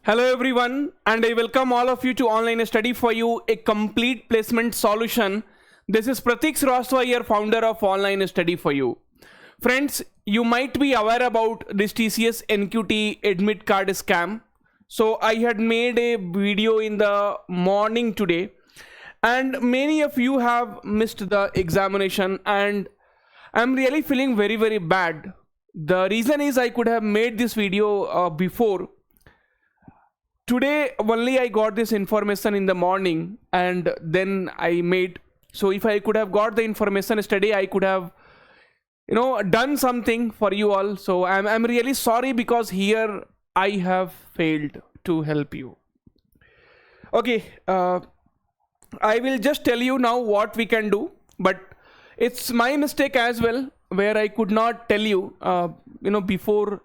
Hello everyone, and I welcome all of you to Online Study for You, a complete placement solution. This is Pratik Srivastava, your founder of Online Study for You. Friends, you might be aware about this TCS NQT admit card scam. So I had made a video in the morning today, and many of you have missed the examination, and I'm really feeling very bad. The reason is I could have made this video before. Today only I got this information in the morning, and then I made. So if I could have got the information yesterday, I could have done something for you all. So I'm really sorry, because here I have failed to help you. Okay, I will just tell you now what we can do, but it's my mistake as well, where I could not tell you before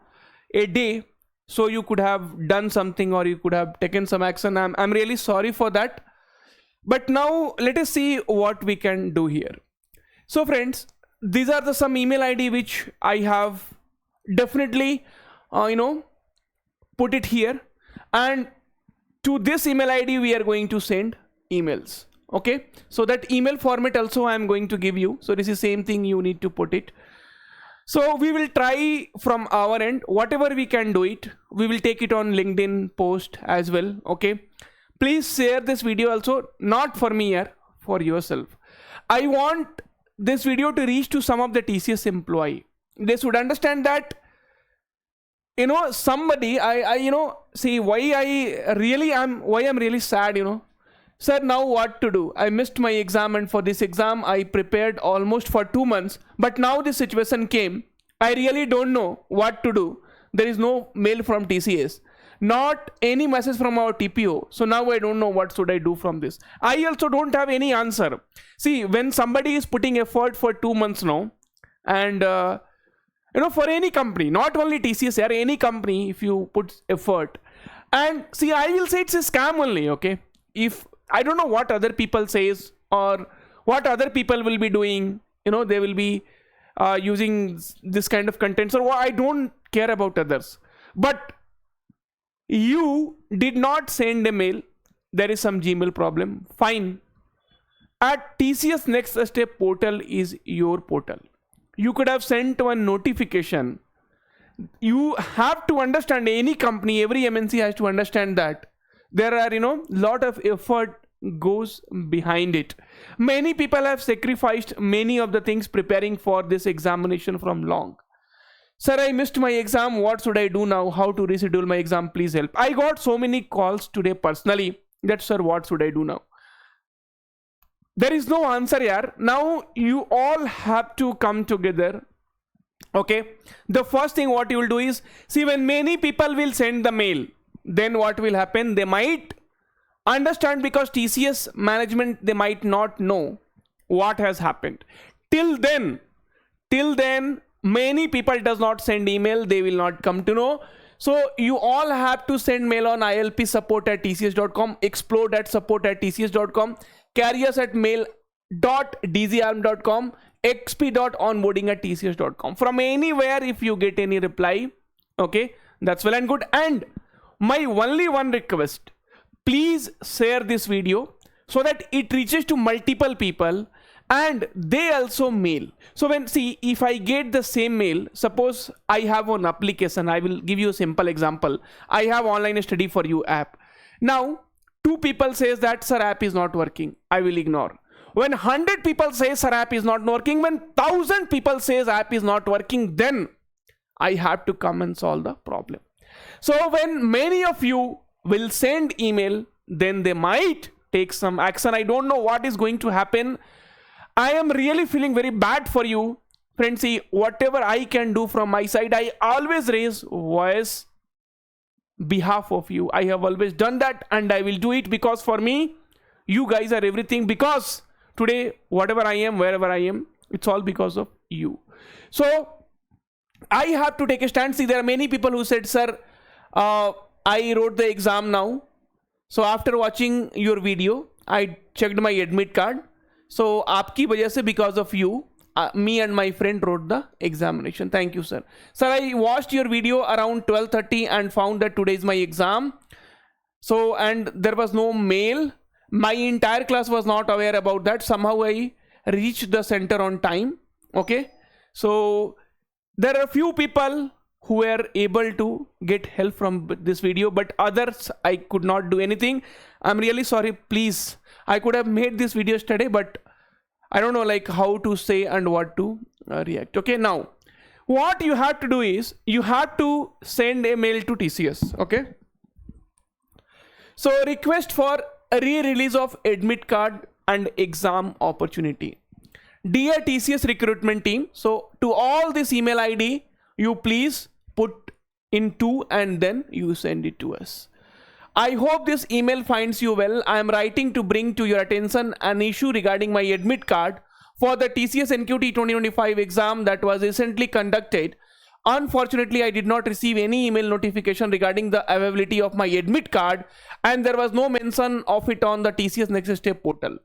a day, so you could have done something or you could have taken some action. I'm really sorry for that. But now let us see what we can do here. So friends, these are some email ID which I have definitely put it here, and to this email ID we are going to send emails. Okay, so that email format also I am going to give you. So this is same thing, you need to put it. So we will try from our end, whatever we can do it. We will take it on LinkedIn post as well. Okay, please share this video also, not for me here, for yourself. I want this video to reach to some of the TCS employee. They should understand that somebody, see why I'm really sad. Sir, now what to do? I missed my exam, and for this exam I prepared almost for 2 months, but now this situation came. I really don't know what to do. There is no mail from TCS, not any message from our TPO. So now I don't know what should I do from this. I also don't have any answer. See, when somebody is putting effort for 2 months now, and for any company, not only TCS, or any company, if you put effort, and see, I will say it's a scam only. Okay, if I don't know what other people says or what other people will be doing, they will be using this kind of content. So I don't care about others. But you did not send a mail. There is some Gmail problem. Fine. At TCS Next Step portal is your portal. You could have sent one notification. You have to understand, any company, every MNC has to understand that there are lot of effort goes behind it. Many people have sacrificed many of the things preparing for this examination from long. Sir, I missed my exam, what should I do now? How to reschedule my exam? Please help. I got so many calls today personally that, sir, what should I do now? There is no answer here. Now you all have to come together. Okay, the first thing what you will do is, see, when many people will send the mail, then what will happen? They might understand, because TCS management, they might not know what has happened. Till then, many people does not send email. They will not come to know. So you all have to send mail on ilpsupport@tcs.com, explode@support@tcs.com, careers@mail.dgarm.com, xp.onboarding@tcs.com. From anywhere, if you get any reply, okay, that's well and good. And my only one request, please share this video so that it reaches to multiple people and they also mail. So if I get the same mail, suppose I have an application, I will give you a simple example. I have Online Study for You app. Now 2 people says that, sir, app is not working. I will ignore. When 100 people say, sir, app is not working, when 1000 people says app is not working, then I have to come and solve the problem. So when many of you will send email, then they might take some action. I don't know what is going to happen. I am really feeling very bad for you. Friends, see, whatever I can do from my side, I always raise voice behalf of you. I have always done that, and I will do it, because for me, you guys are everything. Because today, whatever I am, wherever I am, it's all because of you. So I have to take a stand. See, there are many people who said, sir, I wrote the exam now. So after watching your video, I checked my admit card. So aapki wajah se, because of you, me and my friend wrote the examination. Thank you, sir. Sir, I watched your video around 12:30 and found that today is my exam. So, and there was no mail. My entire class was not aware about that. Somehow I reached the center on time. Okay, so there are a few people who were able to get help from this video, but others I could not do anything. I'm really sorry. Please, I could have made this video yesterday, but I don't know like how to say and what to react. Okay, now what you have to do is you have to send a mail to TCS. Okay, so request for a re-release of admit card and exam opportunity. Dear TCS recruitment team, so to all this email ID, you please put in 2 and then you send it to us. I hope this email finds you well. I am writing to bring to your attention an issue regarding my admit card for the TCS NQT 2025 exam that was recently conducted. Unfortunately, I did not receive any email notification regarding the availability of my admit card, and there was no mention of it on the TCS Next Step portal.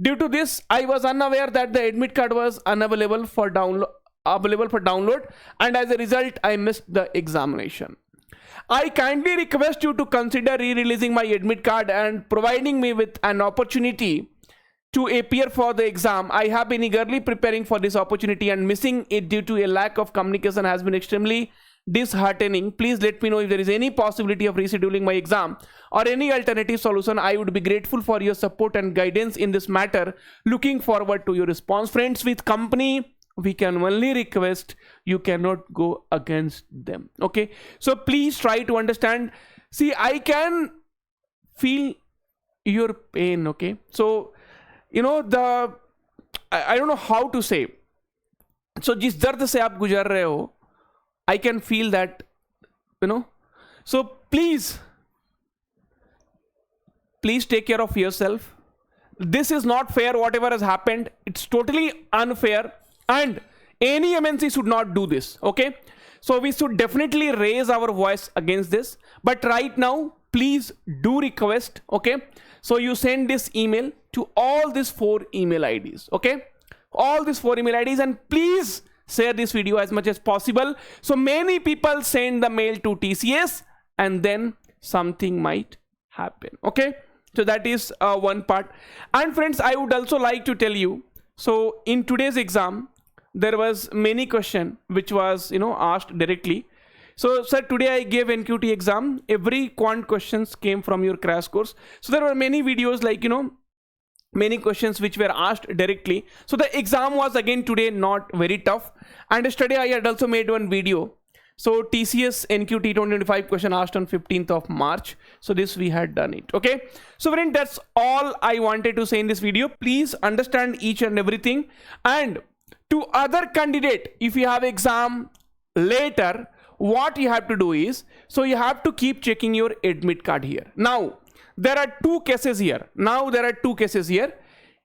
Due to this, I was unaware that the admit card was unavailable for download, and as a result, I missed the examination. I kindly request you to consider re-releasing my admit card and providing me with an opportunity to appear for the exam. I have been eagerly preparing for this opportunity, and missing it due to a lack of communication has been extremely disheartening. Please let me know if there is any possibility of rescheduling my exam or any alternative solution. I would be grateful for your support and guidance in this matter. Looking forward to your response. Friends with company, we can only request, you cannot go against them. Okay, so please try to understand. See, I can feel your pain. Okay, so you know I don't know how to say. So जिस दर्द से आप गुजर रहे हो, I can feel that, you know. So please take care of yourself. This is not fair. Whatever has happened, it's totally unfair, and any MNC should not do this. Okay, so we should definitely raise our voice against this. But right now, please do request. Okay, so you send this email to all these 4 email IDs. Okay, all these 4 email IDs, and please share this video as much as possible. So many people send the mail to TCS, and then something might happen. Okay, so that is one part. And friends, I would also like to tell you, so in today's exam there was many question which was asked directly. So sir, today I gave NQT exam. Every quant questions came from your crash course. So there were many videos like many questions which were asked directly. So the exam was again today not very tough. And yesterday I had also made one video. So TCS NQT 2025 question asked on 15th of March. So this we had done it. Okay, so friend, that's all I wanted to say in this video. Please understand each and everything. And to other candidate, if you have exam later, what you have to do is, so you have to keep checking your admit card here. Now there are 2 cases here.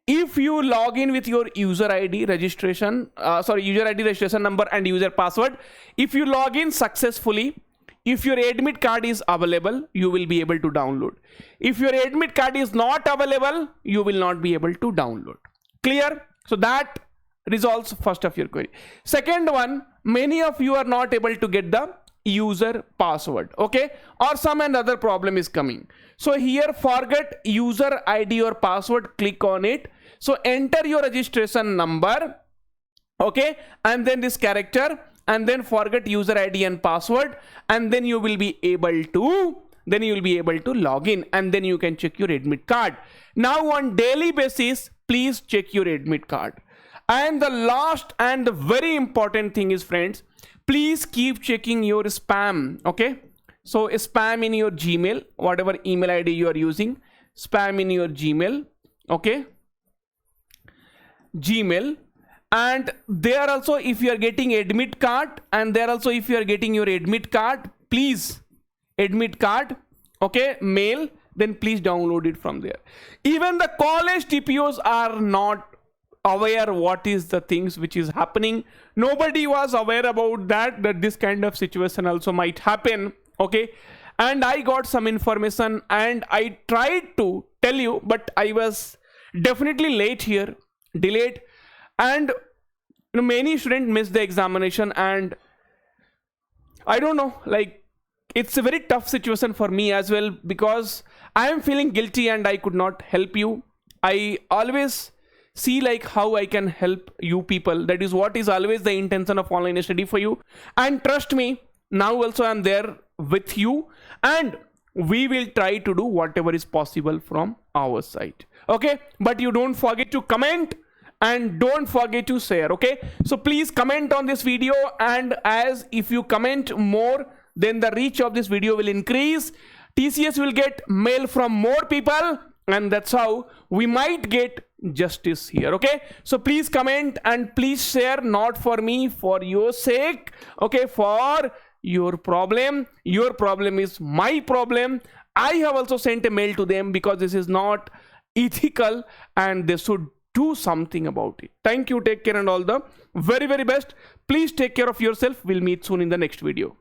If you log in with your user ID registration, user ID registration number and user password, if you log in successfully, if your admit card is available, you will be able to download. If your admit card is not available, you will not be able to download. Clear? So that resolves first of your query. Second one, many of you are not able to get the user password. Okay, or some another problem is coming. So here, forget user ID or password, click on it. So enter your registration number, okay, and then this character, and then forget user ID and password, and then you will be able to log in, and then you can check your admit card. Now on daily basis, please check your admit card. And the last and the very important thing is, friends, please keep checking your spam. Okay, so spam in your Gmail, whatever email ID you are using, spam in your Gmail. Okay, Gmail. And there also, if you are getting admit card, and there also if you are getting your admit card, please admit card, okay, mail, then please download it from there. Even the college TPOs are not aware what is the things which is happening. Nobody was aware about that this kind of situation also might happen. Okay, and I got some information and I tried to tell you, but I was definitely late here, delayed, and many students missed the examination. And I don't know, like, it's a very tough situation for me as well, because I am feeling guilty and I could not help you. I always see like how I can help you people. That is what is always the intention of online study for you. And trust me, now also I'm there with you, and we will try to do whatever is possible from our side. Okay, but you don't forget to comment and don't forget to share. Okay, so please comment on this video, and as if you comment more, then the reach of this video will increase. TCS will get mail from more people, and that's how we might get justice here. Okay, so please comment and please share, not for me, for your sake. Okay, for your problem is my problem. I have also sent a mail to them because this is not ethical and they should do something about it. Thank you, take care, and all the very best. Please take care of yourself. We'll meet soon in the next video.